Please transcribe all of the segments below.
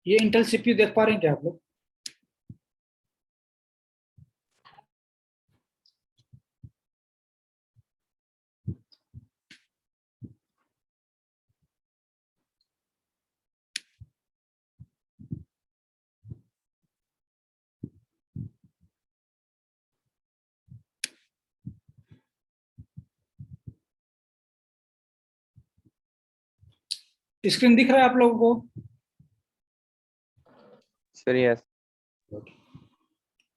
ये Intel CPU देख पा रहे हैं क्या आप लोग? स्क्रीन दिख रहा है आप लोगों को? Sir yes.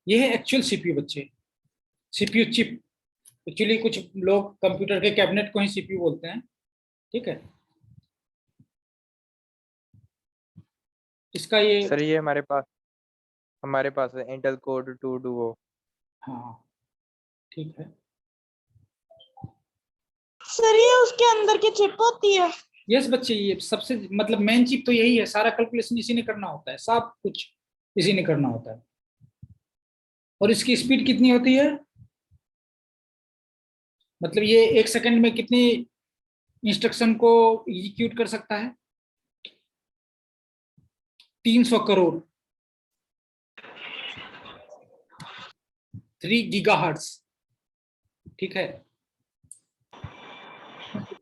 ये है एक्चुअल सीपीयू बच्चे, सीपीयू चिप। एक्चुअली कुछ लोग कंप्यूटर के कैबिनेट को ही सीपीयू बोलते हैं, ठीक है। इसका ये सर ये हमारे पास है इंटेल कोर 2 डुओ। हाँ ठीक है। सर ये उसके अंदर की चिप होती है? यस बच्चे, ये सबसे मतलब मेन चिप तो यही है, सारा कैलकुलेशन इसी ने करना होता है, सब कुछ इसी ने करना होता है। और इसकी स्पीड कितनी होती है, मतलब ये 1 सेकंड में कितनी इंस्ट्रक्शन को एग्जीक्यूट कर सकता है? 300 करोड़, 3 गीगाहर्ट्ज, ठीक है।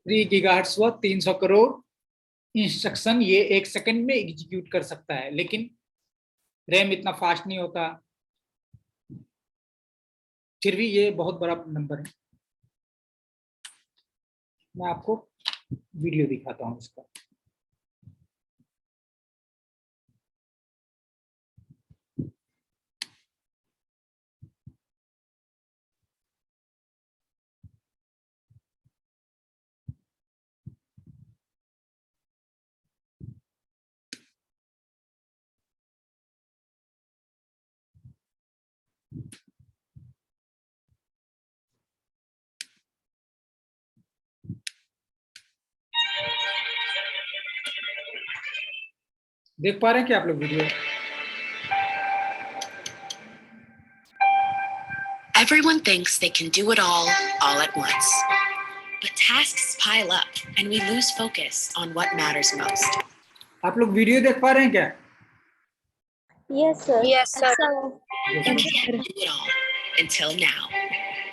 3 गीगाहर्ट्ज व 300 करोड़ इंस्ट्रक्शन ये 1 सेकंड में एग्जीक्यूट कर सकता है, लेकिन रैम इतना फास्ट नहीं होता, फिर भी ये बहुत बड़ा नंबर है। मैं आपको वीडियो दिखाता हूँ इसका। देख पा रहे हैं क्या आप लोग video? Everyone thinks they can do it all at once. But tasks pile up and we lose focus on what matters most. आप लोग वीडियो देख पा रहे हैं क्या? Yes sir. Yes, sir. You can't do it all until now.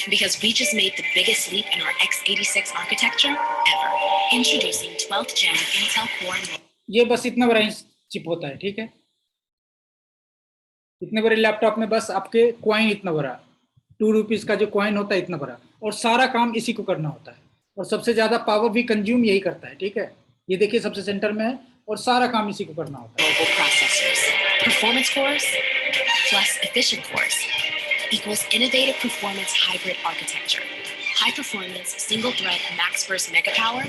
Because we just made the biggest leap in our x86 architecture ever. Introducing 12th gen Intel Core. ये बस इतना बड़ा चिप होता है, ठीक है। इतने बड़े लैपटॉप में बस आपके कॉइन इतना बड़ा, 2 रुपीज का जो कॉइन होता है इतना बड़ा, और सारा काम इसी को करना होता है, और सबसे ज्यादा पावर भी कंज्यूम यही करता है, ठीक है। ये देखिए सबसे सेंटर में है और सारा काम इसी को करना होता है। Mobile processors, performance cores plus efficient cores equals innovative performance hybrid architecture. High performance single thread max burst mega power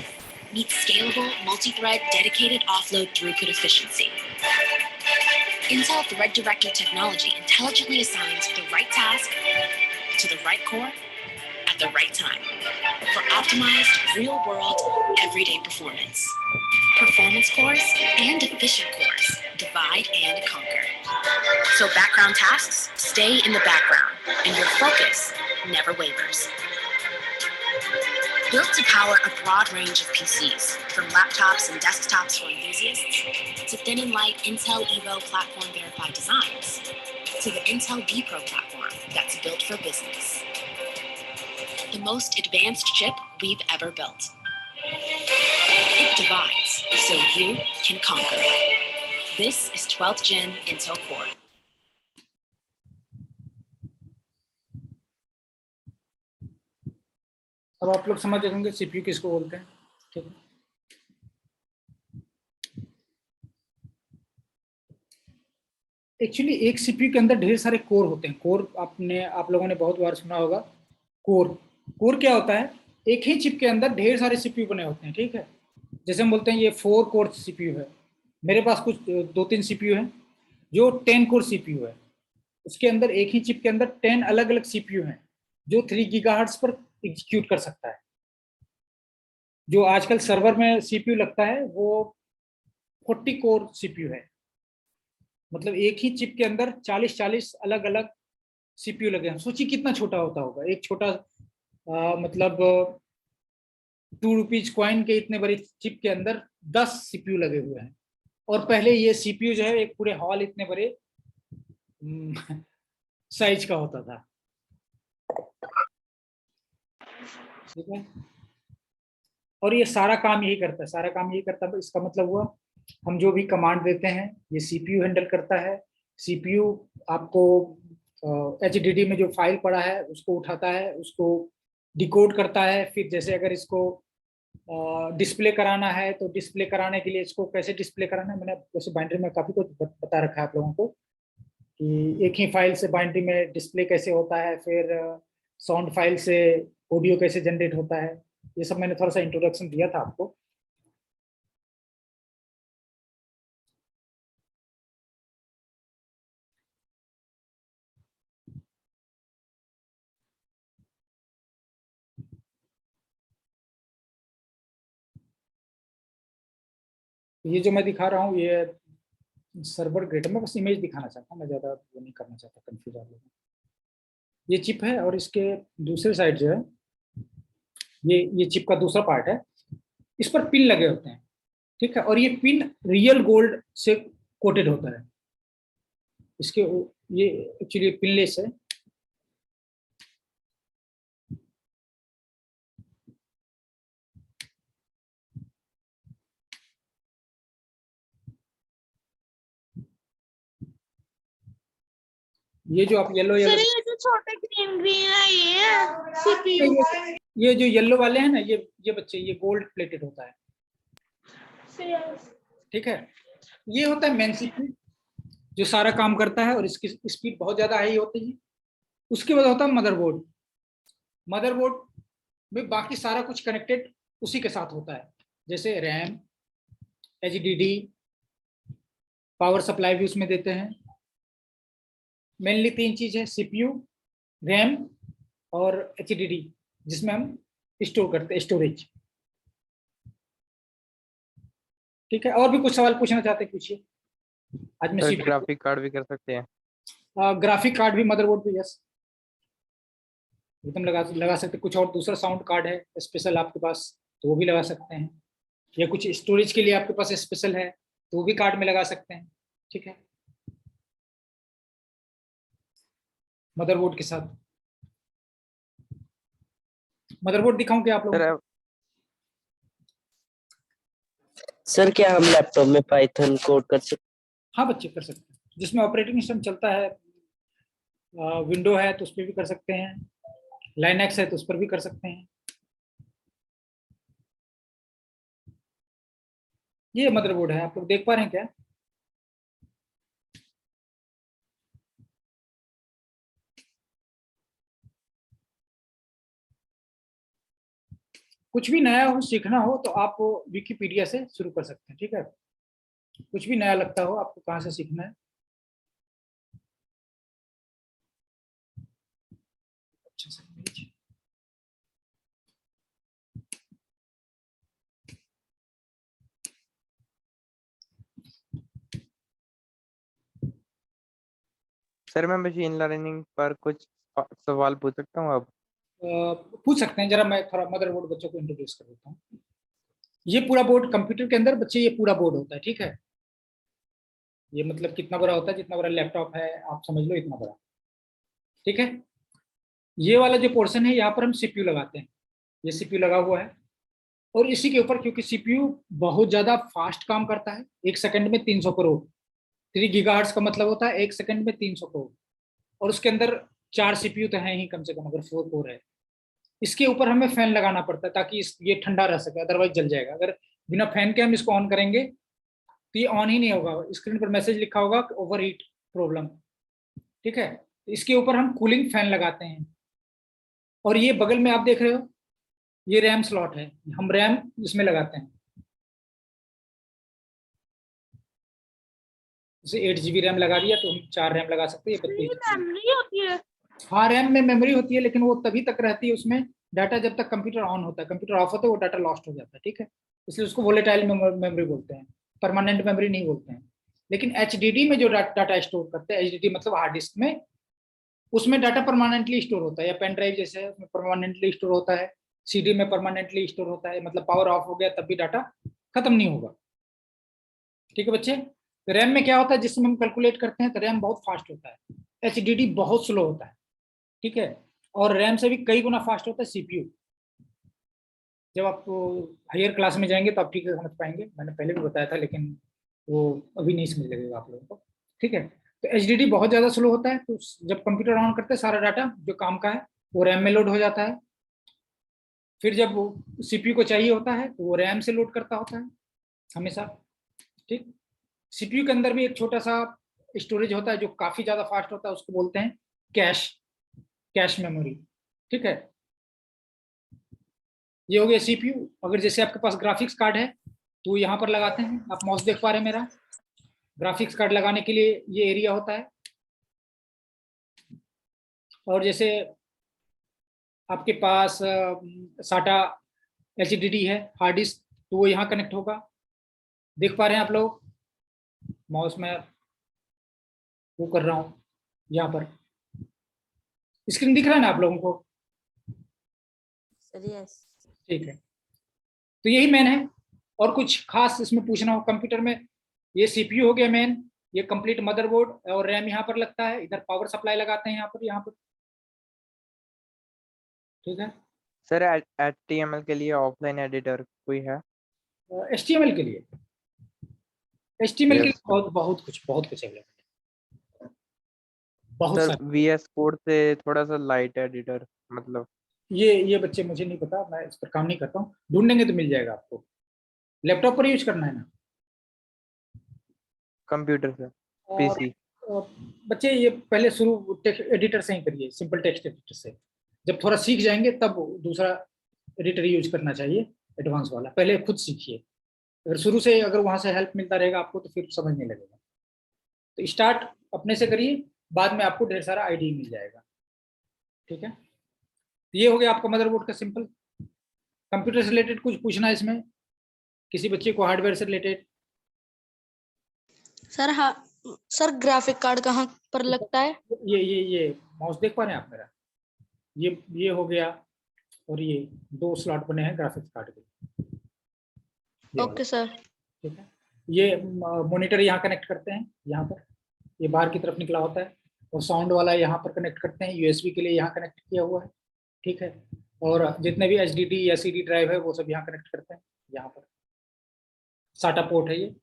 meets scalable multi-thread dedicated offload throughput efficiency. Intel Thread Director technology intelligently assigns the right task to the right core at the right time for optimized real-world everyday performance. Performance cores and efficient cores divide and conquer. So background tasks stay in the background and your focus never wavers. Built to power a broad range of PCs, from laptops and desktops for enthusiasts, to thin and light Intel Evo platform verified designs, to the Intel vPro platform that's built for business. The most advanced chip we've ever built. It divides so you can conquer. This is 12th Gen Intel Core. अब आप लोग समझ जाएंगे CPU किसको बोलते हैं, ठीक है। एक्चुअली एक सीपीयू के अंदर ढेर सारे कोर होते हैं। कोर आप लोगों ने बहुत बार सुना होगा। कोर क्या होता है? एक ही चिप के अंदर ढेर सारे सीपीयू बने होते हैं, ठीक है। जैसे हम बोलते हैं ये 4 कोर सीपीयू है, मेरे पास कुछ 2-3 सीपीयू है जो 10 कोर सीपीयू है। उसके अंदर एक ही चिप के अंदर 10 अलग अलग सीपीयू हैं जो 3 गीगाहर्ट्ज पर एग्जीक्यूट कर सकता है। जो आजकल सर्वर में सीपीयू लगता है वो 40 कोर सीपीयू है। मतलब एक ही चिप के अंदर 40 अलग अलग सीपीयू लगे हैं। सोचिए कितना छोटा होता होगा एक छोटा मतलब 2 रुपीज कॉइन के इतने बड़ी चिप के अंदर 10 सीपीयू लगे हुए हैं। और पहले ये सीपीयू जो है एक पूरे हॉल इतने बड़े साइज का होता था, ठीक है। और ये सारा काम यही करता है, सारा काम यही करता है। इसका मतलब हुआ हम जो भी कमांड देते हैं ये सीपीयू हैंडल करता है। सीपीयू आपको एचडीडी में जो फाइल पड़ा है उसको उठाता है, उसको डिकोड करता है। फिर जैसे अगर इसको डिस्प्ले कराना है तो डिस्प्ले कराने के लिए इसको कैसे डिस्प्ले कराना है, मैंने वैसे बाइनरी में काफी कुछ बता रखा है आप लोगों को कि एक ही फाइल से बाइनरी में डिस्प्ले कैसे होता है, फिर साउंड फाइल से ऑडियो कैसे जनरेट होता है, ये सब मैंने थोड़ा सा इंट्रोडक्शन दिया था आपको। ये जो मैं दिखा रहा हूँ ये सर्वर ग्रेड, मैं बस इमेज दिखाना चाहता हूँ, मैं ज़्यादा वो नहीं करना चाहता कंफ्यूज आप लोगों को। ये चिप है और इसके दूसरे साइड जो है ये चिप का दूसरा पार्ट है, इस पर पिन लगे होते हैं, ठीक है। और ये पिन रियल गोल्ड से कोटेड होता है। इसके ये एक्चुअली पिनलेस है। ये जो आप येलो सर येलो, ये जो छोटे ग्रीन ग्रीन है ये है सीपीयू। ये जो येलो वाले हैं ना ये बच्चे ये गोल्ड प्लेटेड होता है, ठीक है। ये होता है मेन सीपीयू जो सारा काम करता है और इसकी स्पीड बहुत ज्यादा हाई होती है। उसके बाद होता है मदरबोर्ड। मदरबोर्ड में बाकी सारा कुछ कनेक्टेड उसी के साथ होता है, जैसे रैम, एचडीडी, पावर सप्लाई भी उसमें देते हैं। मेनली 3 चीज है, सीपीयू, रैम और एचडीडी, जिसमें हम स्टोर करते हैं, स्टोरेज, ठीक है। और भी कुछ सवाल पूछना चाहते हैं, पूछिए। आज मैं सर ग्राफिक कार्ड भी कर सकते हैं? ग्राफिक कार्ड भी मदरबोर्ड पे, यस, एकदम लगा सकते हैं। कुछ और दूसरा साउंड कार्ड है स्पेशल आपके पास तो वो भी लगा सकते हैं, या कुछ स्टोरेज के लिए आपके पास स्पेशल है तो वो भी कार्ड में लगा सकते हैं, ठीक है, मदरबोर्ड के साथ। मदरबोर्ड दिखाऊं क्या आप लोगों को? सर क्या हम लैपटॉप में पाइथन कोड कर सकते? हाँ बच्चे कर सकते हैं, जिसमें ऑपरेटिंग सिस्टम चलता है। विंडो है तो उस पर भी कर सकते हैं, लाइनक्स है तो उस पर भी कर सकते हैं। ये मदरबोर्ड है, आप लोग देख पा रहे हैं क्या? कुछ भी नया हो, सीखना हो तो आप विकिपीडिया से शुरू कर सकते हैं, ठीक है। कुछ भी नया लगता हो आपको, कहाँ से सीखना है। अच्छा सा इमेज। सर मैं मशीन लर्निंग पर कुछ सवाल पूछ सकता हूँ अब? पूछ सकते हैं, जरा मैं थोड़ा मदरबोर्ड बच्चों को इंट्रोड्यूस कर देता हूँ। ये पूरा बोर्ड कंप्यूटर के अंदर बच्चे, ये पूरा बोर्ड होता है, ठीक है। ये मतलब कितना बड़ा होता है, जितना बड़ा लैपटॉप है आप समझ लो इतना बड़ा, ठीक है। ये वाला जो पोर्शन है यहाँ पर हम सीपीयू लगाते हैं, ये सीपीयू लगा हुआ है। और इसी के ऊपर, क्योंकि सीपीयू बहुत ज्यादा फास्ट काम करता है, 1 सेकंड में 300 करोड़, 3 गीगाहर्ट्ज का मतलब होता है 1 सेकंड में 300 करोड़। और उसके अंदर 4 सीपीयू तो है ही कम से कम, अगर 4 कोर है। इसके ऊपर हमें फैन लगाना पड़ता है ताकि ये ठंडा रह सके, अदरवाइज जल जाएगा। अगर बिना फैन के हम इसको ऑन करेंगे तो ये ऑन ही नहीं होगा, स्क्रीन पर मैसेज लिखा होगा ओवर हीट प्रॉब्लम, ठीक है। इसके ऊपर हम कूलिंग फैन लगाते हैं। और ये बगल में आप देख रहे हो, ये रैम स्लॉट है, हम रैम इसमें लगाते हैं। जैसे 8 GB रैम लगा दिया तो हम 4 रैम लगा सकते हैं, ये 32 GB। मेमोरी होती है। हाँ, रैम में मेमोरी होती है, लेकिन वो तभी तक रहती है उसमें डाटा जब तक कंप्यूटर ऑन होता है। कंप्यूटर ऑफ होता है वो डाटा लॉस्ट हो जाता है, ठीक है। इसलिए उसको वोलेटाइल मेमोरी बोलते हैं, परमानेंट मेमोरी नहीं बोलते हैं। लेकिन एचडीडी में जो डाटा स्टोर करते हैं, एचडीडी मतलब हार्ड डिस्क में, उसमें डाटा परमानेंटली स्टोर होता है, या पेन ड्राइव जैसे है उसमें परमानेंटली स्टोर होता है, सीडी में परमानेंटली स्टोर होता है। मतलब पावर ऑफ हो गया तब भी डाटा खत्म नहीं होगा, ठीक है बच्चे। तो रैम में क्या होता है, जिसमें हम कैलकुलेट करते हैं तो रैम बहुत फास्ट होता है, एचडीडी बहुत स्लो होता है, ठीक है। और रैम से भी कई गुना फास्ट होता है सीपीयू। जब आप हायर क्लास में जाएंगे तो आप ठीक से समझ पाएंगे, मैंने पहले भी बताया था, लेकिन वो अभी नहीं समझ लगेगा आप लोगों को, ठीक है। तो एचडीडी बहुत ज़्यादा स्लो होता है, तो जब कंप्यूटर ऑन करते हैं सारा डाटा जो काम का है वो रैम में लोड हो जाता है। फिर जब वो सीपीयू को चाहिए होता है तो वो रैम से लोड करता होता है हमेशा, ठीक। सीपीयू के अंदर भी एक छोटा सा स्टोरेज होता है जो काफ़ी ज़्यादा फास्ट होता है, उसको बोलते हैं कैश, कैश मेमोरी, ठीक है। ये हो गया सीपीयू। अगर जैसे आपके पास ग्राफिक्स कार्ड है तो यहाँ पर लगाते हैं, आप माउस देख पा रहे हैं मेरा, ग्राफिक्स कार्ड लगाने के लिए ये एरिया होता है। और जैसे आपके पास साटा एचडीडी है हार्ड डिस्क, तो वो यहाँ कनेक्ट होगा, देख पा रहे हैं आप लोग, माउस में वो कर रहा हूँ, यहाँ पर स्क्रीन दिख रहा है ना आप लोगों को? ठीक है, तो यही मेन है। और कुछ खास इसमें पूछना हो कंप्यूटर में, ये सीपीयू हो गया मेन, ये कंप्लीट मदरबोर्ड और रैम यहाँ पर लगता है, इधर पावर सप्लाई लगाते हैं यहाँ पर, ठीक है। सर HTML के लिए ऑफलाइन एडिटर कोई है? HTML के लिए, HTML के लिए Yes. बहुत कुछ अवेलेबल है, बहुत सर सारे। VS कोड से थोड़ा सा लाइट एडिटर, मतलब ये बच्चे मुझे नहीं पता, मैं इस पर काम नहीं करता हूँ, ढूंढेंगे तो मिल जाएगा आपको। लैपटॉप पर यूज करना है ना? कंप्यूटर से, और PC। बच्चे ये पहले शुरू टेक्स्ट एडिटर से ही करिए, सिंपल टेक्स्ट एडिटर से। जब थोड़ा सीख जाएंगे तब दूसरा एडिटर यूज करना चाहिए, एडवांस वाला, पहले खुद सीखिए। अगर शुरू से अगर वहां से हेल्प मिलता रहेगा आपको तो फिर समझने लगेगा। तो स्टार्ट अपने से करिए, बाद में आपको ढेर सारा आइडिया मिल जाएगा, ठीक है। तो ये हो गया आपका मदरबोर्ड का सिंपल। कंप्यूटर से रिलेटेड कुछ पूछना है इसमें, किसी बच्चे को हार्डवेयर से रिलेटेड? सर हाँ सर, ग्राफिक कार्ड कहाँ पर लगता है? ये माउस देख पा रहे हैं आप मेरा, ये हो गया, और ये 2 स्लॉट बने हैं ग्राफिक्स कार्ड के। Okay sir. ठीक है, ये मॉनिटर यहाँ कनेक्ट करते हैं, यहाँ पर ये बाहर की तरफ निकला होता है, और साउंड वाला यहाँ पर कनेक्ट करते हैं, यूएसबी के लिए यहाँ कनेक्ट किया हुआ है, ठीक है। और जितने भी एचडीडी या सीडी ड्राइव है वो सब यहाँ कनेक्ट करते हैं, यहाँ पर साटा पोर्ट है ये,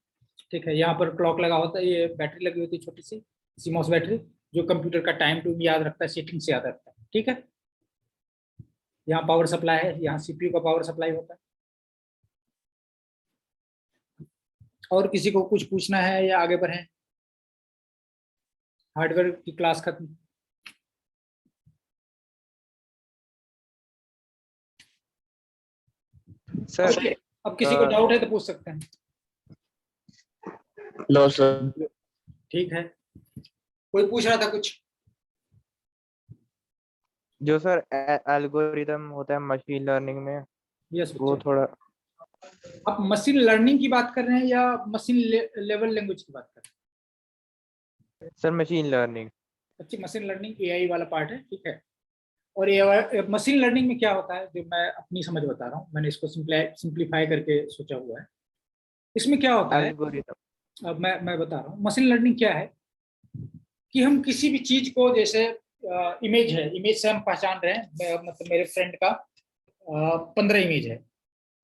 ठीक है। यहाँ पर क्लॉक लगा होता है, ये बैटरी लगी होती है छोटी सी सीमॉस बैटरी, जो कंप्यूटर का टाइम टू याद रखता है, सेटिंग से याद रखता है, ठीक है। यहाँ पावर सप्लाई है, यहाँ सीपीयू का पावर सप्लाई होता है। और किसी को कुछ पूछना है या आगे बढ़ें? हार्डवेयर की क्लास खत्म। सर अब किसी को डाउट है तो पूछ सकते हैं। No sir. ठीक है, कोई पूछ रहा था कुछ? जो सर एल्गोरिदम होता है मशीन लर्निंग में, यस वो थोड़ा। आप मशीन लर्निंग की बात कर रहे हैं या मशीन लेवल लैंग्वेज की बात कर रहे हैं? Sir machine learning. अच्छी, मशीन लर्निंग एआई वाला पार्ट है, ठीक है। और मशीन लर्निंग में क्या होता है, जो मैं अपनी समझ बता रहा हूँ, मैंने इसको सिंप्लीफाई करके सोचा हुआ है। इसमें क्या होता है, एल्गोरिदम। अब मैं बता रहा हूँ मशीन लर्निंग क्या है, कि हम किसी भी चीज को, जैसे इमेज है, इमेज से हम पहचान रहे हैं, मतलब मेरे फ्रेंड का 15 इमेज है,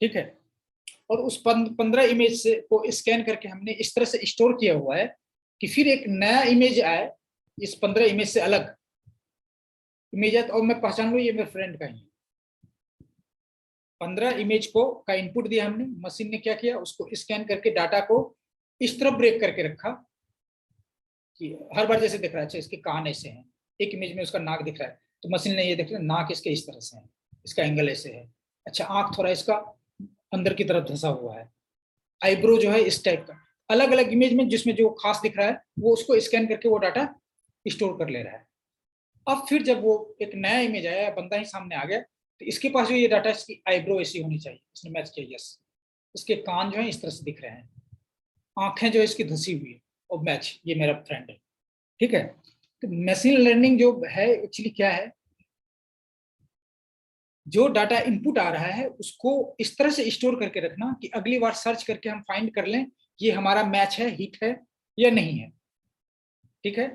ठीक है। और उस 15 इमेज से को स्कैन करके हमने इस तरह से स्टोर किया हुआ है कि फिर एक नया इमेज आए इस 15 इमेज से अलग इमेज है, और मैं पहचान लूँ ये मेरे फ्रेंड का ही 15 इमेज को का इनपुट दिया हमने, मशीन ने क्या किया, उसको स्कैन करके डाटा को इस तरह ब्रेक करके रखा कि हर बार जैसे दिख रहा है, अच्छा इसके कान ऐसे हैं, एक इमेज में उसका नाक दिख रहा है, तो मशीन ने ये देख लिया नाक इसके इस तरह से है, इसका एंगल ऐसे है, अच्छा आंख थोड़ा इसका अंदर की तरफ धंसा हुआ है, आईब्रो जो है इस टाइप का, अलग अलग इमेज में जिसमें जो खास दिख रहा है वो उसको स्कैन करके वो डाटा स्टोर कर ले रहा है। अब फिर जब वो एक नया इमेज आया, बंदा ही सामने आ गया, तो इसके पास जो ये डाटा, इसकी आईब्रो ऐसी होनी चाहिए, इसने मैच किया, यस, इसके कान जो है इस तरह से दिख रहे हैं, आंखें जो है इसकी धंसी हुई है, और मैच, ये मेरा फ्रेंड है, ठीक है। तो मशीन लर्निंग जो है एक्चुअली क्या है, जो डाटा इनपुट आ रहा है उसको इस तरह से स्टोर करके रखना कि अगली बार सर्च करके हम फाइंड कर लें ये हमारा मैच है, हिट है या नहीं है। ठीक है,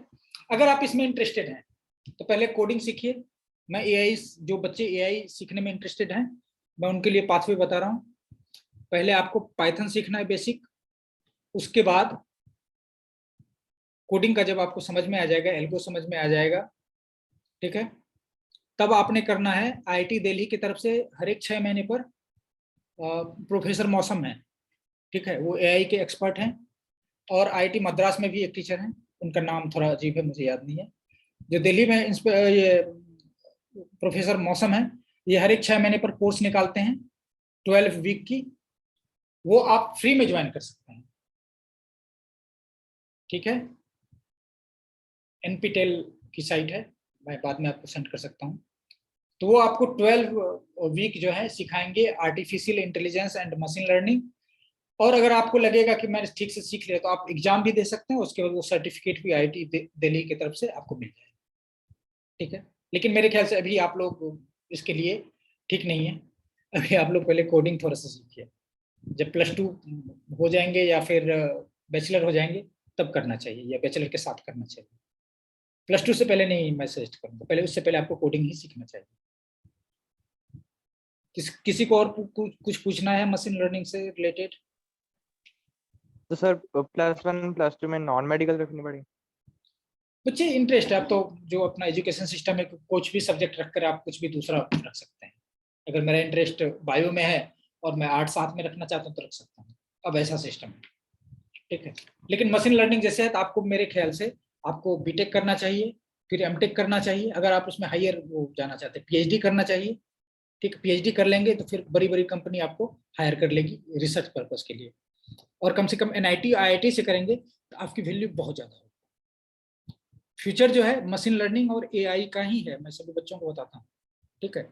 अगर आप इसमें इंटरेस्टेड हैं तो पहले कोडिंग सीखिए। मैं एआई, जो बच्चे एआई सीखने में इंटरेस्टेड हैं मैं उनके लिए पाथवे बता रहा हूँ। पहले आपको पाइथन सीखना है बेसिक, उसके बाद कोडिंग का जब आपको समझ में आ जाएगा, एल्गो समझ में आ जाएगा, ठीक है, तब आपने करना है आईआईटी दिल्ली की तरफ से हर एक 6 महीने पर प्रोफेसर मौसम है, ठीक है, वो एआई के एक्सपर्ट हैं। और आईआईटी मद्रास में भी एक टीचर हैं, उनका नाम थोड़ा अजीब है, मुझे याद नहीं है, जो दिल्ली में ये प्रोफेसर मौसम है, ये हर एक 6 महीने पर कोर्स निकालते हैं 12 वीक की, वो आप फ्री में ज्वाइन कर सकते हैं। ठीक है, NPTEL की साइट है, मैं बाद में आपको सेंड कर सकता हूँ। तो वो आपको 12 वीक जो है सिखाएंगे artificial intelligence and machine learning. और अगर आपको लगेगा कि मैंने ठीक से सीख लिया तो आप एग्जाम भी दे सकते हैं, उसके बाद वो सर्टिफिकेट भी आईआईटी दिल्ली की तरफ से आपको मिल जाएगा। ठीक है, लेकिन मेरे ख्याल से अभी आप लोग इसके लिए ठीक नहीं है, अभी आप लोग पहले कोडिंग थोड़ा सा सीखिए, जब +2 हो जाएंगे या फिर बैचलर हो जाएंगे तब करना चाहिए, या बैचलर के साथ करना चाहिए। +2 से पहले नहीं मैं सजेस्ट करूंगा, पहले उससे पहले आपको कोडिंग ही सीखना चाहिए। किसी को और कुछ पूछना है मशीन लर्निंग से रिलेटेड? तो सर +1 +2 में नॉन मेडिकल रखनी पड़ेगी? बच्चे इंटरेस्ट है, आप तो जो अपना एजुकेशन सिस्टम है कुछ भी सब्जेक्ट रखकर आप कुछ भी दूसरा रख सकते हैं। अगर मेरा इंटरेस्ट बायो में है और मैं आर्ट साथ में रखना चाहता हूँ तो रख सकता हूँ, अब ऐसा सिस्टम है। ठीक है, लेकिन मशीन लर्निंग जैसे है तो आपको मेरे ख्याल से आपको बीटेक करना चाहिए, फिर एमटेक करना चाहिए, अगर आप उसमें हायर वो जाना चाहते हैं पीएचडी करना चाहिए। ठीक, पीएचडी कर लेंगे तो फिर बड़ी बड़ी कंपनी आपको हायर कर लेगी रिसर्च पर्पज के लिए, और कम से कम एनआईटी आईआईटी से करेंगे तो आपकी वैल्यू बहुत ज्यादा होगी। फ्यूचर जो है मशीन लर्निंग और एआई का ही है, मैं सभी बच्चों को बताता हूँ। ठीक है,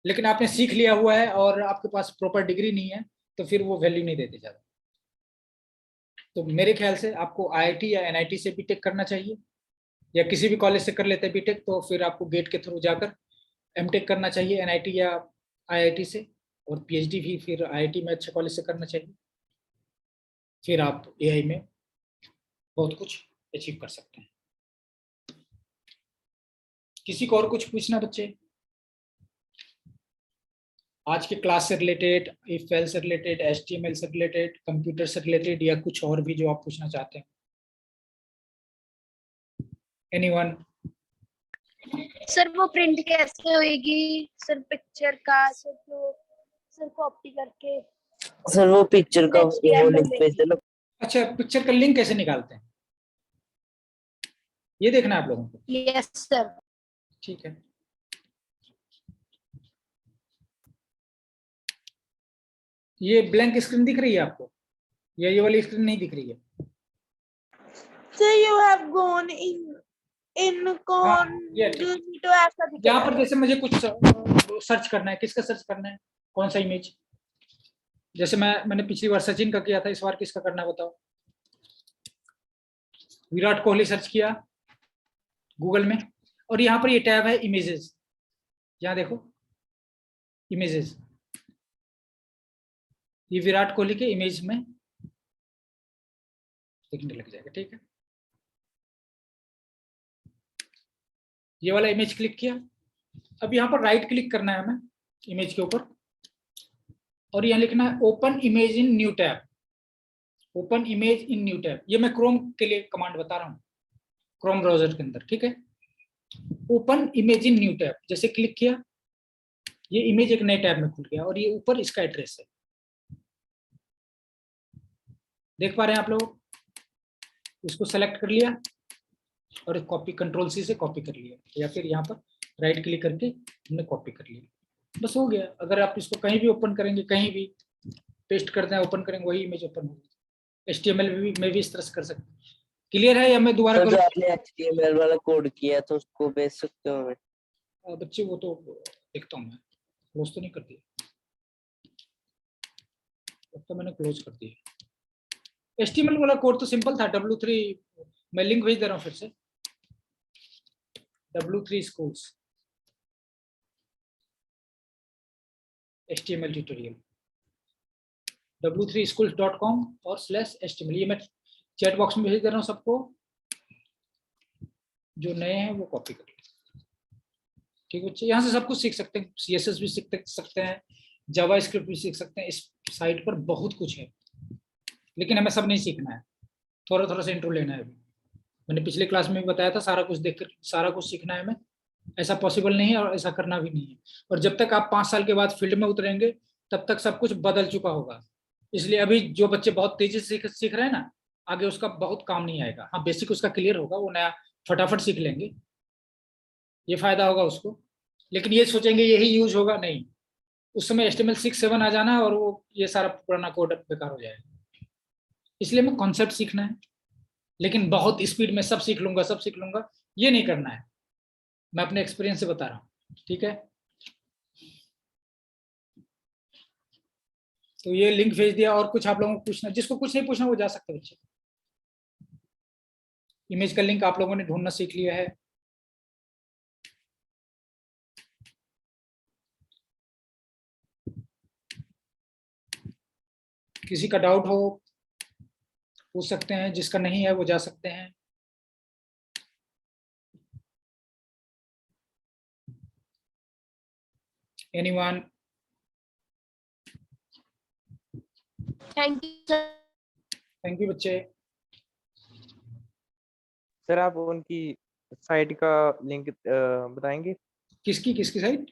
लेकिन आपने सीख लिया हुआ है और आपके पास प्रॉपर डिग्री नहीं है तो फिर वो वैल्यू नहीं देते ज्यादा। तो मेरे ख्याल से आपको आईआईटी या एनआईटी से बीटेक करना चाहिए, या किसी भी कॉलेज से कर लेते हैं बीटेक तो फिर आपको गेट के थ्रू जाकर एमटेक करना चाहिए एनआईटी या आईआईटी से, और पीएचडी भी फिर आईआईटी में अच्छे कॉलेज से करना चाहिए। फिर आप एआई में बहुत कुछ अचीव कर सकते हैं। किसी को और कुछ पूछना बच्चे आज के क्लास से रिलेटेड, इफ एल्स से रिलेटेड, एचटीएमएल से रिलेटेड, कंप्यूटर से रिलेटेड, या कुछ और भी जो आप पूछना चाहते हैं? एनीवन? सर वो प्रिंट कैसे होएगी सर पिक्चर का, सर जो सर कॉपी करके सर वो पिक्चर का वो HTML लिंक में। भेज देना। अच्छा, पिक्चर का लिंक कैसे निकालते हैं ये देखना है आप लोगों को। Yes sir. ठीक है, ये ब्लैंक स्क्रीन दिख रही है आपको, या ये वाली स्क्रीन नहीं दिख रही है? Sir you have gone in कौन ये ठीक। तो ऐसा दिखेगा। यहाँ पर जैसे मुझे कुछ सर्च करना है, किसका सर्च करना है, कौन सा इमेज? जैसे मैंने पिछली बार सचिन का किया था, इस बार किसका करना है बताओ? विराट कोहली सर्च किया गूगल में, और यहाँ पर ये टैब है इमेजेस, यहाँ देखो इमेजेस, ये विराट कोहली के इमेज में देखने लग जाएगा। ठीक है, ये वाला इमेज क्लिक किया, अब यहाँ पर राइट क्लिक करना है हमें इमेज के ऊपर, और यहाँ लिखना है open image in new tab. Open image in new tab, ये मैं क्रोम के लिए कमांड बता रहा हूँ, क्रोम ब्राउजर के अंदर। ठीक है, open image in new tab, जैसे क्लिक किया ये इमेज एक नए टैब में खुल गया, और ये ऊपर इसका एड्रेस है, देख पा रहे हैं आप लोग? इसको सेलेक्ट कर लिया और कॉपी, कंट्रोल-C से कॉपी कर लिया, या फिर यहाँ पर राइट क्लिक करके हमने कॉपी कर लिया, बस हो गया। अगर आप इसको कहीं भी ओपन करेंगे, कहीं भी पेस्ट करते हैं, ओपन करेंगे, वही इमेज ओपन होगी। HTML में भी इस तरह से कर सकते हैं। क्लियर है या मैं दोबारा सर जो करूँ? आपने HTML वाला कोड किया तो उसको भेज सकते हो हमें? बच्चे वो तो देखता हूँ मैं, क्लोज तो नहीं कर दिया, अब तो मैंने क्लोज कर दिया। HTML वाला कोड तो सिंपल था, W3, मैं लिंक भेज दे रहा हूँ फिर से, W3 schools HTML tutorial, w3schools.com/html। ये मैं चैट बॉक्स में भेज दे रहा हूँ सबको, जो नए हैं वो कॉपी कर लें। ठीक है बच्चे, यहाँ से सब कुछ सीख सकते हैं, CSS भी सीख सकते हैं, जावा स्क्रिप्ट भी सीख सकते हैं। इस साइट पर बहुत कुछ है, लेकिन हमें सब नहीं सीखना है, थोड़ा थोड़ा सा इंट्रो लेना है। मैंने पिछले क्लास में भी बताया था, सारा कुछ देखकर सारा कुछ सीखना है हमें, ऐसा पॉसिबल नहीं है और ऐसा करना भी नहीं है। और जब तक आप 5 साल के बाद फील्ड में उतरेंगे तब तक सब कुछ बदल चुका होगा। इसलिए अभी जो बच्चे बहुत तेजी से सीख रहे हैं ना, आगे उसका बहुत काम नहीं आएगा। हाँ, बेसिक उसका क्लियर होगा, वो नया फटाफट सीख लेंगे, ये फायदा होगा उसको। लेकिन ये सोचेंगे यही यूज होगा, नहीं, उस समय HTML 6-7 आ जाना है और वो ये सारा पुराना कोड बेकार हो जाएगा। इसलिए हमें कॉन्सेप्ट सीखना है, लेकिन बहुत स्पीड में सब सीख लूंगा, ये नहीं करना है। मैं अपने एक्सपीरियंस से बता रहा हूँ, ठीक है। तो ये लिंक भेज दिया, और कुछ आप लोगों को पूछना, जिसको कुछ नहीं पूछना वो जा सकते बच्चे। इमेज का लिंक आप लोगों ने ढूंढना सीख लिया है। किसी का डाउट हो पूछ सकते हैं, जिसका नहीं है वो जा सकते हैं। Anyone? Thank you sir. Thank you बच्चे। सर आप उनकी साइट का लिंक बताएंगे? किसकी साइट?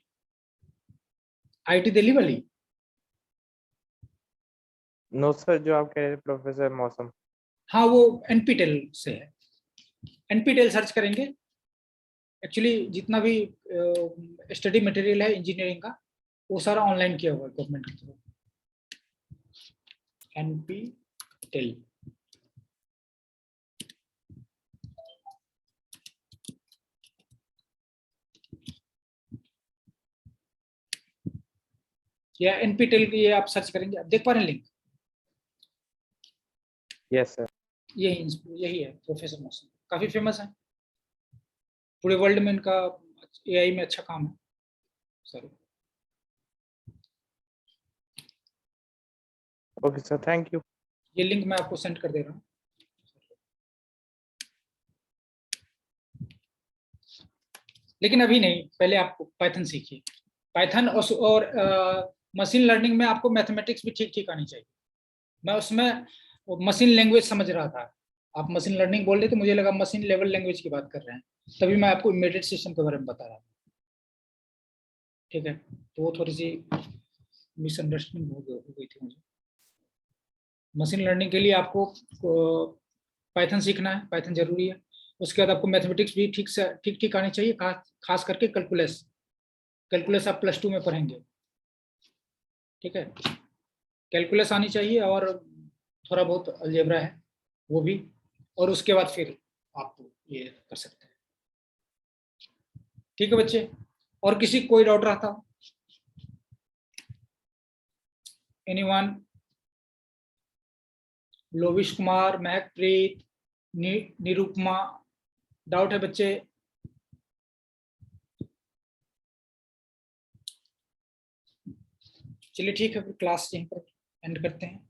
IIT दिल्ली वाली? नो सर, जो आप कह रहे थे प्रोफेसर मौसम। हाँ, वो NPTEL से है, NPTEL सर्च करेंगे। एक्चुअली जितना भी स्टडी मटेरियल है इंजीनियरिंग का, वो सारा ऑनलाइन किया हुआ है गवर्नमेंट की तरफ। NPTEL। या NPTEL की ये आप सर्च करेंगे, आप देख पा रहे हैं लिंक? Yes sir. यही है प्रोफेसर मौसम, काफी फेमस है पूरे वर्ल्ड में, इनका AI में अच्छा काम है sir. Okay sir, thank you. ये लिंक मैं आपको सेंड कर दे रहा हूँ। लेकिन अभी नहीं, पहले आपको पाइथन सीखिए। पाइथन और मशीन लर्निंग में आपको मैथमेटिक्स भी ठीक ठीक आनी चाहिए। मैं उसमें मशीन लैंग्वेज समझ रहा था, आप मशीन लर्निंग बोल रहे थे, मुझे लगा मशीन लेवल लैंग्वेज की बात कर रहे हैं, तभी मैं आपको इम्बेडेड सिस्टम के बारे में बता रहा था। ठीक है, तो वो थोड़ी सी मिसअंडरस्टैंडिंग हो गई थी मुझे। मशीन लर्निंग के लिए आपको पाइथन सीखना है, पाइथन जरूरी है। उसके बाद आपको मैथमेटिक्स भी ठीक आनी चाहिए, खास करके कैलकुलस आप +2 में पढ़ेंगे। ठीक है, कैलकुलस आनी चाहिए, और थोड़ा बहुत अलजेब्रा है वो भी, और उसके बाद फिर आप ये कर सकते हैं। ठीक है बच्चे, और किसी कोई डाउट रहा था? एनीवन? लोविश कुमार, महकप्रीत, निरुपमा, डाउट है बच्चे? चलिए ठीक है, फिर क्लास यहीं पर एंड करते हैं।